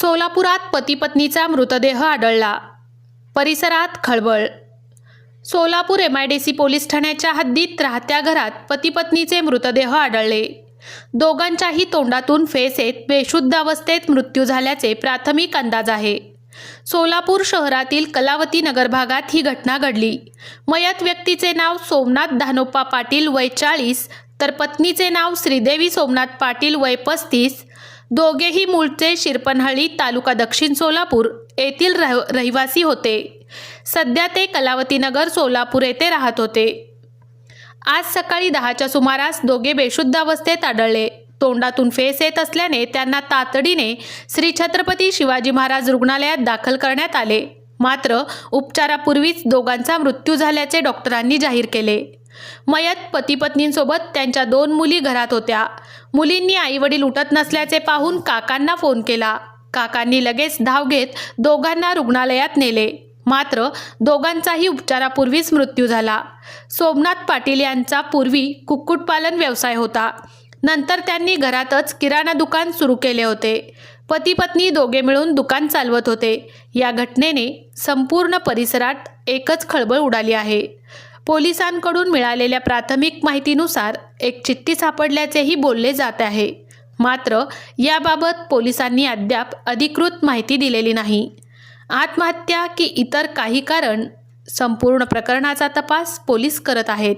सोलापुरात पती पत्नीचा मृतदेह आढळला. परिसरात खळबळ. सोलापूर MIDC पोलीस ठाण्याच्या हद्दीत राहत्या घरात पती पत्नीचे मृतदेह आढळले. दोघांच्याही तोंडातून फेस येत बेशुद्ध अवस्थेत मृत्यू झाल्याचे प्राथमिक अंदाज आहे. सोलापूर शहरातील कलावती नगर भागात ही घटना घडली. मयत व्यक्तीचे नाव सोमनाथ धानोप्पा पाटील वय 40 तर पत्नीचे नाव श्रीदेवी सोमनाथ पाटील वय 35. दोघेही मूळचे शिरपनहळ्ळी तालुका दक्षिण सोलापूर येथील रहिवासी होते. सध्या ते कलावती नगर सोलापूर येथे राहत होते. आज सकाळी 10च्या सुमारास दोघे बेशुद्ध अवस्थेत आढळले. तोंडातून फेस येत असल्याने त्यांना तातडीने श्री छत्रपती शिवाजी महाराज रुग्णालयात दाखल करण्यात आले. मात्र उपचारापूर्वीच दोघांचा मृत्यू झाल्याचे डॉक्टरांनी जाहीर केले. मयत पती पत्नींसोबत त्यांच्या 2 मुली घरात होत्या. मुलींनी आईवडील उठत नसल्याचे पाहून काकांना फोन केला. काकांनी लगेच धाव घेत दोघांना रुग्णालयात नेले. मात्र दोघांचाही उपचारापूर्वीच मृत्यू झाला. सोमनाथ पाटील यांचा पूर्वी कुक्कुटपालन व्यवसाय होता. नंतर त्यांनी घरातच किराणा दुकान सुरू केले होते. पती पत्नी दोघे मिळून दुकान चालवत होते. या घटनेने संपूर्ण परिसरात एकच खळबळ उडाली आहे. पोलिसांकडून मिळालेल्या प्राथमिक माहितीनुसार एक चिठ्ठी सापडल्याचेही बोलले जात आहे. मात्र याबाबत पोलिसांनी अद्याप अधिकृत माहिती दिलेली नाही. आत्महत्या की इतर काही कारण, संपूर्ण प्रकरणाचा तपास पोलीस करत आहेत.